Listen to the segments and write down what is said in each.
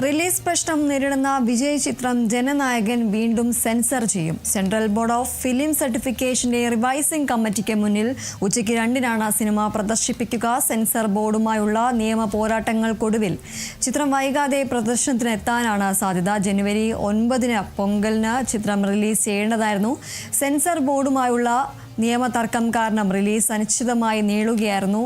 Release പ്രശ്നം നേരിടുന്ന വിജയ് ചിത്രം ജനനായകൻ വീണ്ടും സെൻസർ ചെയ്യും. സെൻട്രൽ ബോർഡ് ഓഫ് ഫിലിം സർട്ടിഫിക്കേഷന്റെ റിവൈസിംഗ് കമ്മിറ്റിക്ക് മുന്നിൽ ഉച്ചയ്ക്ക് 2-നാണ് സിനിമ പ്രദർശിപ്പിക്കുക. സെൻസർ ബോർഡുമായുള്ള നിയമ പോരാട്ടങ്ങൾക്കൊടുവിൽ ചിത്രം വൈകാതെ പ്രദർശനത്തിനെത്താനാണ് സാധ്യത. ജനുവരി 9 പൊങ്കലിന് ചിത്രം റിലീസ് ചെയ്യേണ്ടതായിരുന്നു. സെൻസർ ബോർഡുമായുള്ള നിയമതർക്കം കാരണം റിലീസ് അനിശ്ചിതമായി നീളുകയായിരുന്നു.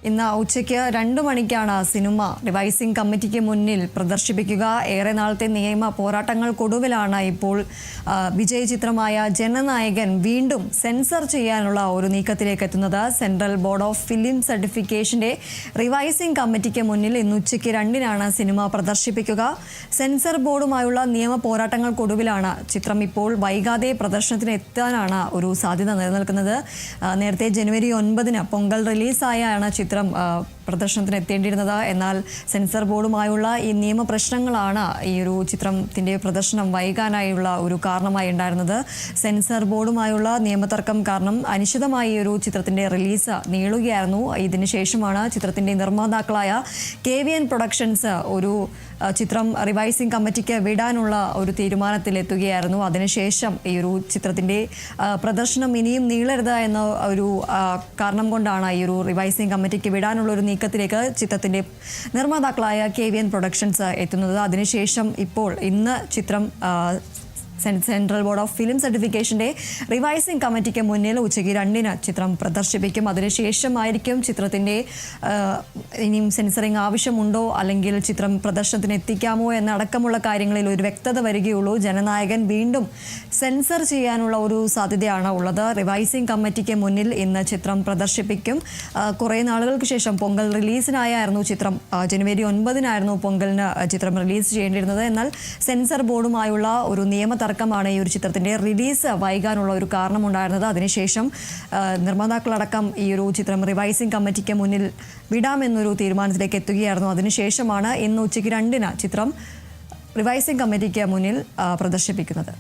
ഇന്ന് ഉച്ചയ്ക്ക് 2 മണിക്കാണ് സിനിമ റിവൈസിംഗ് കമ്മിറ്റിക്ക് മുന്നിൽ പ്രദർശിപ്പിക്കുക. ഏറെ നാളത്തെ നിയമ പോരാട്ടങ്ങൾക്കൊടുവിലാണ് ഇപ്പോൾ വിജയ് ചിത്രമായ ജനനായകൻ വീണ്ടും സെൻസർ ചെയ്യാനുള്ള ഒരു നീക്കത്തിലേക്ക് എത്തുന്നത്. സെൻട്രൽ ബോർഡ് ഓഫ് ഫിലിം സർട്ടിഫിക്കേഷന്റെ റിവൈസിംഗ് കമ്മിറ്റിക്ക് മുന്നിൽ ഇന്ന് ഉച്ചയ്ക്ക് 2-നാണ് സിനിമ പ്രദർശിപ്പിക്കുക. സെൻസർ ബോർഡുമായുള്ള നിയമ പോരാട്ടങ്ങൾക്കൊടുവിലാണ് ചിത്രം ഇപ്പോൾ വൈകാതെ പ്രദർശനത്തിന് എത്താനാണ് ഒരു സാധ്യത നിലനിൽക്കുന്നത്. നേരത്തെ ജനുവരി 9 പൊങ്കൽ റിലീസായാണ് ചിത്രം പ്രദർശനത്തിന് എത്തേണ്ടിയിരുന്നത്. എന്നാൽ സെൻസർ ബോർഡുമായുള്ള ഈ നിയമ പ്രശ്നങ്ങളാണ് ഈ ഒരു ചിത്രത്തിന്റെ പ്രദർശനം വൈകാനായുള്ള ഒരു കാരണമായി ഉണ്ടായിരുന്നത്. സെൻസർ ബോർഡുമായുള്ള നിയമതർക്കം കാരണം അനിശ്ചിതമായി ഈ ഒരു ചിത്രത്തിന്റെ റിലീസ് നീളുകയായിരുന്നു. ഇതിന് ശേഷമാണ് ചിത്രത്തിന്റെ നിർമ്മാതാക്കളായ KVN പ്രൊഡക്ഷൻസ് ഒരു ചിത്രം റിവൈസിംഗ് കമ്മിറ്റിക്ക് വിടാനുള്ള ഒരു തീരുമാനത്തിലെത്തുകയായിരുന്നു. അതിനുശേഷം ഈ ഒരു ചിത്രത്തിന്റെ പ്രദർശനം ഇനിയും നീളരുത് എന്ന ഒരു കാരണം കൊണ്ടാണ് ഈ ഒരു റിവൈസിംഗ് കമ്മിറ്റിക്ക് വിടാനുള്ള ഒരു നീക്കത്തിലേക്ക് ചിത്രത്തിന്റെ നിർമ്മാതാക്കളായ KVN പ്രൊഡക്ഷൻസ് എത്തുന്നത്. അതിനുശേഷം ഇപ്പോൾ ഇന്ന് ചിത്രം സെൻട്രൽ ബോർഡ് ഓഫ് ഫിലിം സർട്ടിഫിക്കേഷന്റെ റിവൈസിംഗ് കമ്മിറ്റിക്ക് മുന്നിൽ ഉച്ചയ്ക്ക് 2-ന് ചിത്രം പ്രദർശിപ്പിക്കും. അതിനുശേഷമായിരിക്കും ചിത്രത്തിന്റെ ഇനിയും സെൻസറിങ് ആവശ്യമുണ്ടോ അല്ലെങ്കിൽ ചിത്രം പ്രദർശനത്തിന് എത്തിക്കാമോ എന്നടക്കമുള്ള കാര്യങ്ങളിൽ ഒരു വ്യക്തത വരികയുള്ളൂ. ജനനായകൻ വീണ്ടും സെൻസർ ചെയ്യാനുള്ള ഒരു സാധ്യതയാണ് ഉള്ളത്. റിവൈസിംഗ് കമ്മിറ്റിക്ക് മുന്നിൽ ഇന്ന് ചിത്രം പ്രദർശിപ്പിക്കും. കുറേ നാളുകൾക്ക് ശേഷം പൊങ്കൽ റിലീസിനായിരുന്നു ചിത്രം. ജനുവരി 9 പൊങ്കലിന് ചിത്രം റിലീസ് ചെയ്യേണ്ടിയിരുന്നത്. എന്നാൽ സെൻസർ ബോർഡുമായുള്ള ഒരു തർക്കമാണ് ഈ ഒരു ചിത്രത്തിന്റെ റിലീസ് വൈകാനുള്ള ഒരു കാരണമുണ്ടായിരുന്നത്. അതിനുശേഷം നിർമ്മാതാക്കളടക്കം ഈ ഒരു ചിത്രം റിവൈസിംഗ് കമ്മിറ്റിക്ക് മുന്നിൽ വിടാമെന്നൊരു തീരുമാനത്തിലേക്ക് എത്തുകയായിരുന്നു. അതിനുശേഷമാണ് ഇന്ന് ഉച്ചയ്ക്ക് 2-ന് ചിത്രം റിവൈസിംഗ് കമ്മിറ്റിക്ക് മുന്നിൽ പ്രദർശിപ്പിക്കുന്നത്.